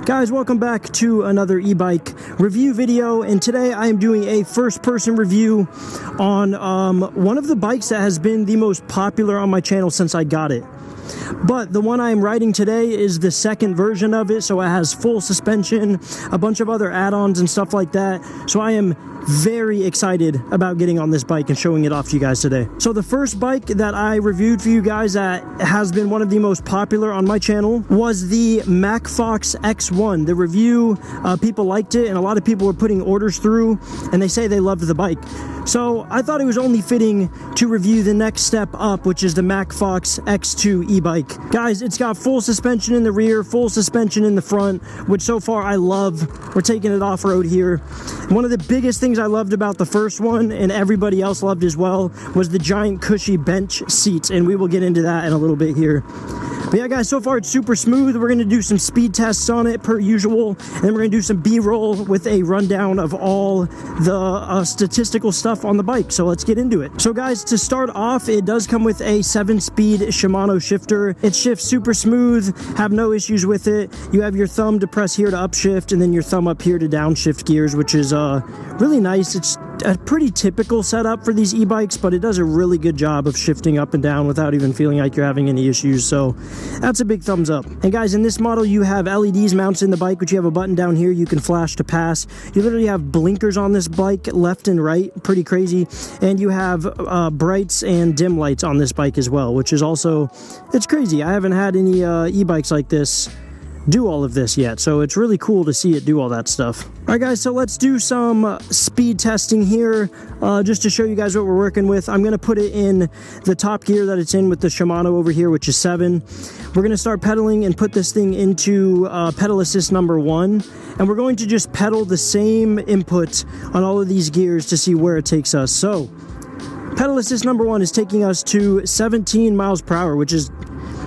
Guys, welcome back to another e-bike review video, and today I am doing a first-person review on one of the bikes that has been the most popular on my channel since I got it. But the one I am riding today is the second version of it, so it has full suspension, a bunch of other add-ons and stuff like that. So I am very excited about getting on this bike and showing it off to you guys today. So the first bike that I reviewed for you guys that has been one of the most popular on my channel was the Macfox X1. The review, people liked it, and a lot of people were putting orders through, and they say they loved the bike. So I thought it was only fitting to review the next step up, which is the Macfox X2 e-bike. Guys, it's got full suspension in the rear, full suspension in the front, which so far I love. We're taking it off-road here. One of the biggest things I loved about the first one, and everybody else loved as well, was the giant cushy bench seats, and we will get into that in a little bit here. But yeah, guys, so far it's super smooth. We're going to do some speed tests on it per usual, and then we're going to do some B-roll with a rundown of all the statistical stuff on the bike. So let's get into it. So guys, to start off, it does come with a 7-speed Shimano shifter. It shifts super smooth, have no issues with it. You have your thumb to press here to upshift, and then your thumb up here to downshift gears, which is really nice. It's a pretty typical setup for these e-bikes, but it does a really good job of shifting up and down without even feeling like you're having any issues. So that's a big thumbs up. And guys, in this model you have LEDs mounted in the bike, which you have a button down here you can flash to pass. You literally have blinkers on this bike left and right, pretty crazy. And you have brights and dim lights on this bike as well, which is also, it's crazy. I haven't had any e-bikes like this do all of this yet, so it's really cool to see it do all that stuff. Alright guys, so let's do some speed testing here, just to show you guys what we're working with. I'm going to put it in the top gear that it's in with the Shimano over here, which is 7. We're going to start pedaling and put this thing into pedal assist number 1, and we're going to just pedal the same input on all of these gears to see where it takes us. So pedal assist number 1 is taking us to 17 miles per hour, which is,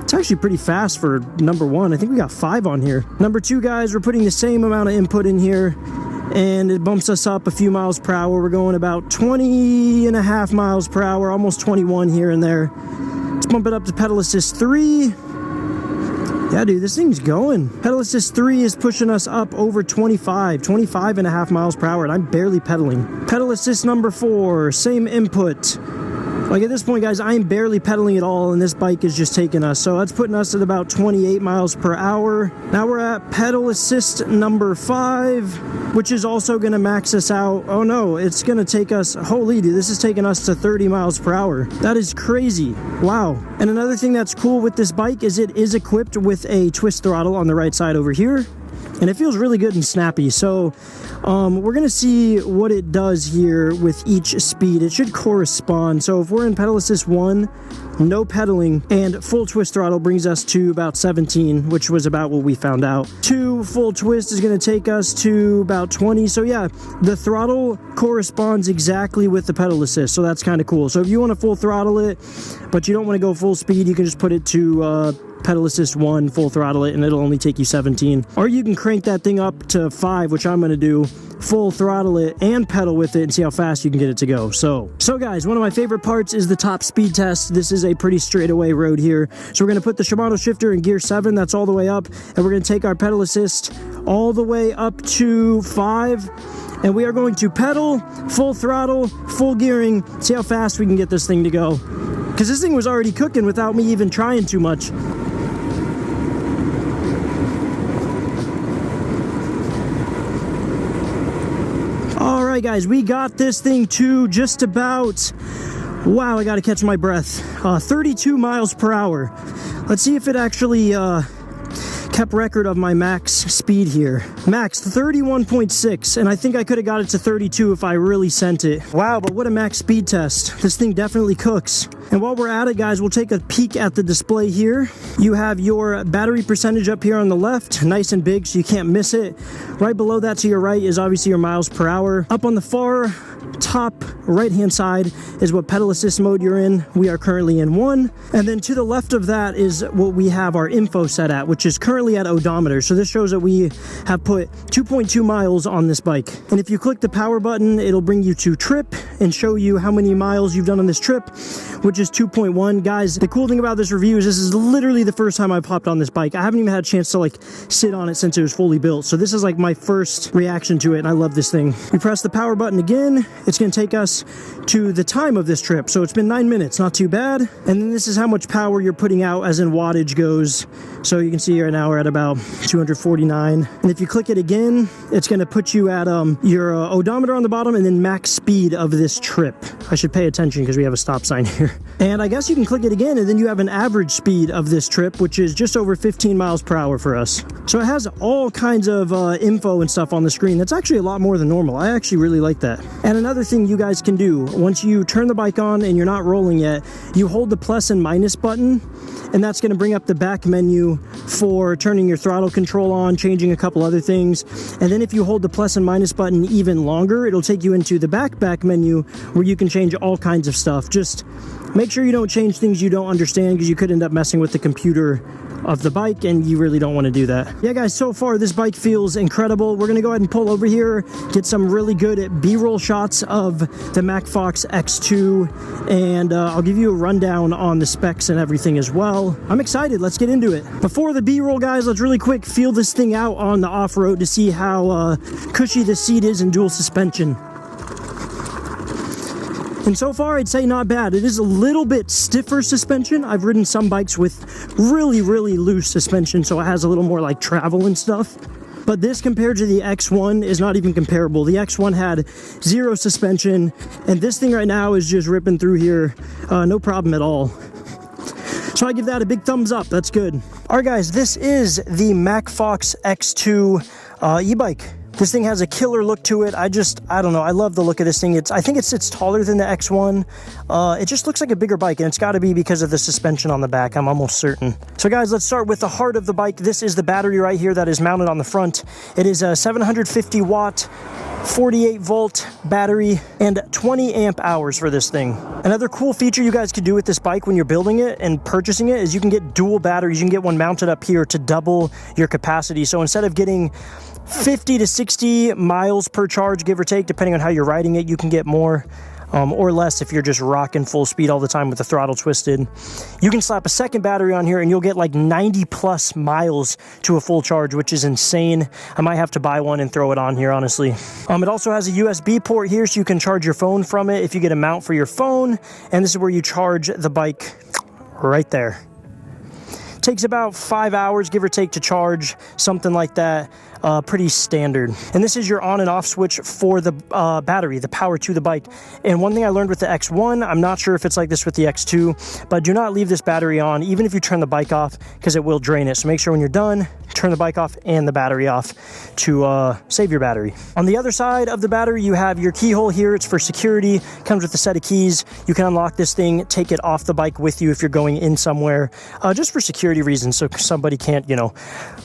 it's actually pretty fast for number 1. I think we got 5 on here. Number 2, guys, we're putting the same amount of input in here, and it bumps us up a few miles per hour. We're going about 20.5 miles per hour, almost 21 here and there. Let's bump it up to pedal assist 3. Yeah, dude, this thing's going. Pedal assist 3 is pushing us up over 25.5 miles per hour, and I'm barely pedaling. Pedal assist number 4, same input. Like at this point, guys, I'm barely pedaling at all, and this bike is just taking us. So that's putting us at about 28 miles per hour. Now we're at pedal assist number 5, which is also going to max us out. Oh no, it's going to take us, holy dude, this is taking us to 30 miles per hour. That is crazy. Wow. And another thing that's cool with this bike is it is equipped with a twist throttle on the right side over here, and it feels really good and snappy. So we're going to see what it does here with each speed. It should correspond. So if we're in pedal assist 1, no pedaling, and full twist throttle brings us to about 17, which was about what we found out. 2, full twist is going to take us to about 20. So yeah, the throttle corresponds exactly with the pedal assist, so that's kind of cool. So if you want to full throttle it, but you don't want to go full speed, you can just put it to pedal assist 1, full throttle it, and it'll only take you 17. Or you can crank that thing up to 5, which I'm going to do, full throttle it and pedal with it and see how fast you can get it to go. So guys, one of my favorite parts is the top speed test. This is a pretty straightaway road here. So we're going to put the Shimano shifter in gear 7, that's all the way up, and we're going to take our pedal assist all the way up to 5, and we are going to pedal, full throttle, full gearing, see how fast we can get this thing to go. Because this thing was already cooking without me even trying too much. Alright guys, we got this thing to just about, wow, I gotta catch my breath, 32 miles per hour. Let's see if it actually kept record of my max speed here. Max 31.6, and I think I could have got it to 32 if I really sent it. Wow, but what a max speed test. This thing definitely cooks. And while we're at it, guys, we'll take a peek at the display here. You have your battery percentage up here on the left, nice and big so you can't miss it. Right below that to your right is obviously your miles per hour. Up on the far top right hand side is what pedal assist mode you're in. We are currently in 1. And then to the left of that is what we have our info set at, which is currently currently at odometer, so this shows that we have put 2.2 miles on this bike. And if you click the power button, it'll bring you to trip and show you how many miles you've done on this trip, which is 2.1. Guys, the cool thing about this review is this is literally the first time I've hopped on this bike. I haven't even had a chance to like sit on it since it was fully built, so this is like my first reaction to it, and I love this thing. We press the power button again, it's going to take us to the time of this trip, so it's been 9 minutes, not too bad. And then this is how much power you're putting out as in wattage goes. So you can see right now we're at about 249, and if you click it again, it's going to put you at your odometer on the bottom and then max speed of this trip. I should pay attention because we have a stop sign here. And I guess you can click it again and then you have an average speed of this trip, which is just over 15 miles per hour for us. So it has all kinds of info and stuff on the screen. That's actually a lot more than normal. I actually really like that. And another thing you guys can do, once you turn the bike on and you're not rolling yet, you hold the plus and minus button, and that's going to bring up the back menu for turning your throttle control on, changing a couple other things. And then if you hold the plus and minus button even longer, it'll take you into the back menu where you can change all kinds of stuff. Just make sure you don't change things you don't understand, because you could end up messing with the computer of the bike, and you really don't want to do that. Yeah guys, so far this bike feels incredible. We're gonna go ahead and pull over here, get some really good B-roll shots of the Macfox X2, and I'll give you a rundown on the specs and everything as well. I'm excited, let's get into it. Before the B-roll guys, let's really quick feel this thing out on the off-road to see how cushy the seat is in dual suspension. And so far, I'd say not bad. It is a little bit stiffer suspension. I've ridden some bikes with really, really loose suspension, so it has a little more like travel and stuff. But this compared to the X1 is not even comparable. The X1 had zero suspension, and this thing right now is just ripping through here. No problem at all. So I give that a big thumbs up. That's good. All right, guys, this is the Macfox X2 e-bike. This thing has a killer look to it. I don't know. I love the look of this thing. I think it sits taller than the X1. It just looks like a bigger bike, and it's got to be because of the suspension on the back. I'm almost certain. So guys, let's start with the heart of the bike. This is the battery right here that is mounted on the front. It is a 750 watt, 48 volt battery, and 20 amp hours for this thing. Another cool feature you guys could do with this bike when you're building it and purchasing it is you can get dual batteries. You can get one mounted up here to double your capacity. So instead of getting 50 to 60 miles per charge, give or take, depending on how you're riding it, you can get more or less if you're just rocking full speed all the time with the throttle twisted. You can slap a second battery on here and you'll get like 90 plus miles to a full charge, which is insane. I might have to buy one and throw it on here, honestly. It also has a USB port here, so you can charge your phone from it if you get a mount for your phone. And this is where you charge the bike right there. Takes about 5 hours, give or take, to charge, something like that. Pretty standard. And this is your on and off switch for the battery, the power to the bike. And one thing I learned with the X1, I'm not sure if it's like this with the X2, but do not leave this battery on even if you turn the bike off, because it will drain it. So make sure when you're done, turn the bike off and the battery off to save your battery. On the other side of the battery, you have your keyhole here. It's for security. Comes with a set of keys. You can unlock this thing, take it off the bike with you if you're going in somewhere, just for security reasons, so somebody can't,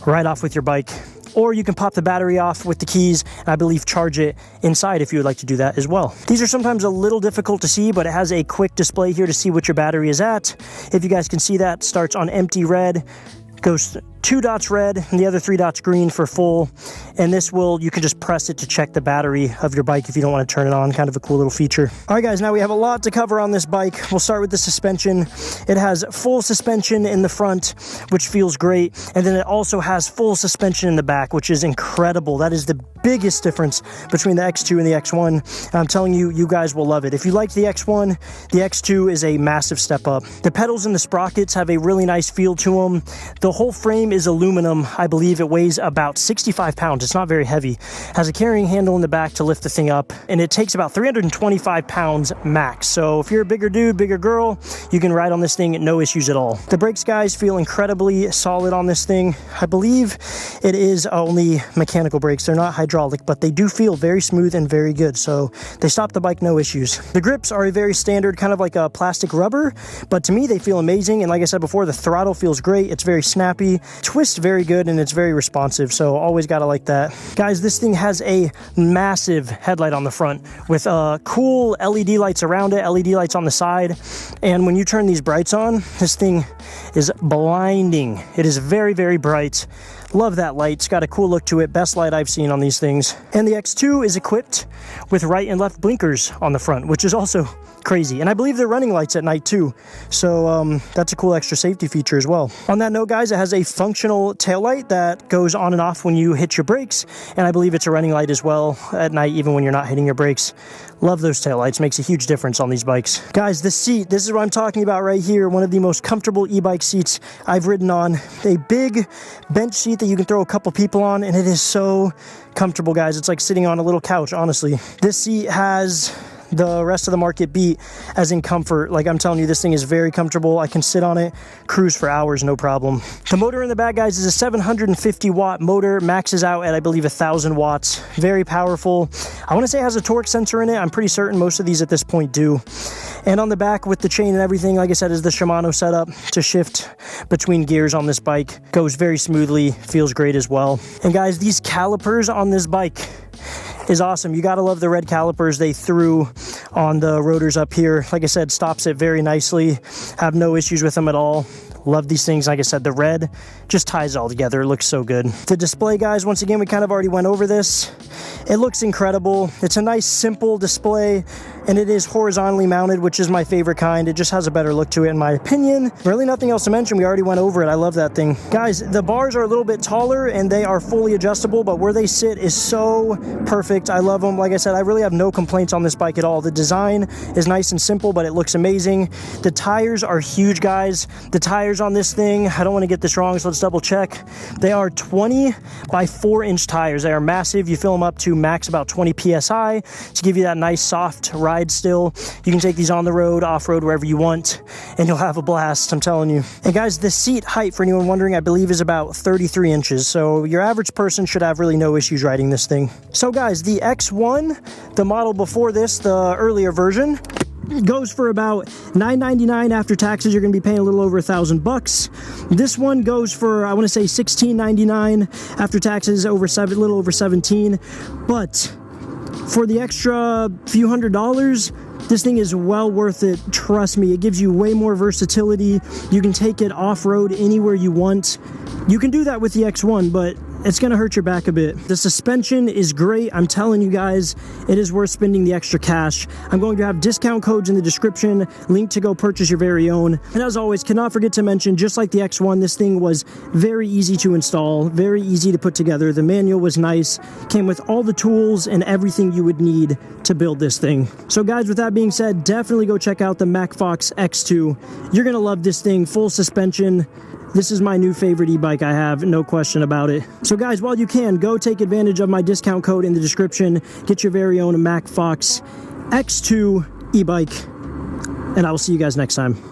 ride off with your bike. Or you can pop the battery off with the keys, and I believe charge it inside if you would like to do that as well. These are sometimes a little difficult to see, but it has a quick display here to see what your battery is at. If you guys can see that, starts on empty red, goes 2 dots red and the other 3 dots green for full. And this you can just press it to check the battery of your bike if you don't want to turn it on. Kind of a cool little feature. All right, guys, now we have a lot to cover on this bike. We'll start with the suspension. It has full suspension in the front, which feels great. And then it also has full suspension in the back, which is incredible. That is the biggest difference between the X2 and the X1. And I'm telling you, you guys will love it. If you like the X1, the X2 is a massive step up. The pedals and the sprockets have a really nice feel to them. The whole frame is aluminum. I believe it weighs about 65 pounds. It's not very heavy. Has a carrying handle in the back to lift the thing up, and it takes about 325 pounds max. So if you're a bigger dude, bigger girl, you can ride on this thing, no issues at all. The brakes, guys, feel incredibly solid on this thing. I believe it is only mechanical brakes. They're not hydraulic, but they do feel very smooth and very good. So they stop the bike, no issues. The grips are a very standard, kind of like a plastic rubber, but to me, they feel amazing. And like I said before, the throttle feels great. It's very snappy. twists very good and it's very responsive, so always gotta like that. Guys, this thing has a massive headlight on the front with cool LED lights around it, LED lights on the side, and when you turn these brights on, this thing is blinding. It is very, very bright. Love that light. It's got a cool look to it. Best light I've seen on these things. And the X2 is equipped with right and left blinkers on the front, which is also crazy. And I believe they're running lights at night too. So that's a cool extra safety feature as well. On that note, guys, it has a functional taillight that goes on and off when you hit your brakes. And I believe it's a running light as well at night, even when you're not hitting your brakes. Love those taillights. Makes a huge difference on these bikes. Guys, the seat, this is what I'm talking about right here. One of the most comfortable e-bike seats I've ridden on. A big bench seat that you can throw a couple people on, and it is so comfortable, guys. It's like sitting on a little couch, honestly. This seat has the rest of the market beat as in comfort. Like, I'm telling you, this thing is very comfortable. I can sit on it, cruise for hours, no problem. The motor in the back, guys, is a 750 watt motor, maxes out at, I believe, 1,000 watts. Very powerful. I want to say it has a torque sensor in it. I'm pretty certain most of these at this point do. And on the back with the chain and everything, like I said, is the Shimano setup to shift between gears on this bike. Goes very smoothly, feels great as well. And guys, these calipers on this bike is awesome. You gotta love the red calipers they threw on the rotors up here. Like I said, stops it very nicely. Have no issues with them at all. Love these things. Like I said, the red just ties it all together. It looks so good. The display, guys, once again, we kind of already went over this. It looks incredible. It's a nice, simple display, and it is horizontally mounted, which is my favorite kind. It just has a better look to it, in my opinion. Really nothing else to mention. We already went over it. I love that thing. Guys, the bars are a little bit taller, and they are fully adjustable, but where they sit is so perfect. I love them. Like I said, I really have no complaints on this bike at all. The design is nice and simple, but it looks amazing. The tires are huge, guys. The tires on this thing, I don't want to get this wrong, so let's double check. They are 20 by 4-inch tires. They are massive. You fill them up to max about 20 psi to give you that nice soft ride still. You can take these on the road, off-road, wherever you want, and you'll have a blast, I'm telling you. And guys, the seat height, for anyone wondering, I believe is about 33 inches, so your average person should have really no issues riding this thing. So guys, the X1, the model before this, the earlier version, goes for about $999 after taxes. You're going to be paying a little over $1,000. This one goes for, I want to say, $1699 after taxes, a little over $17. But for the extra few $100s, this thing is well worth it. Trust me, it gives you way more versatility. You can take it off-road anywhere you want. You can do that with the X1, but it's gonna hurt your back a bit. The suspension is great. I'm telling you guys, it is worth spending the extra cash. I'm going to have discount codes in the description, link to go purchase your very own. And as always, cannot forget to mention, just like the X1, this thing was very easy to install, very easy to put together. The manual was nice, came with all the tools and everything you would need to build this thing. So guys, with that being said, definitely go check out the Macfox X2. You're gonna love this thing, full suspension. This is my new favorite e-bike I have, no question about it. So guys, while you can, go take advantage of my discount code in the description. Get your very own Macfox X2 e-bike, and I will see you guys next time.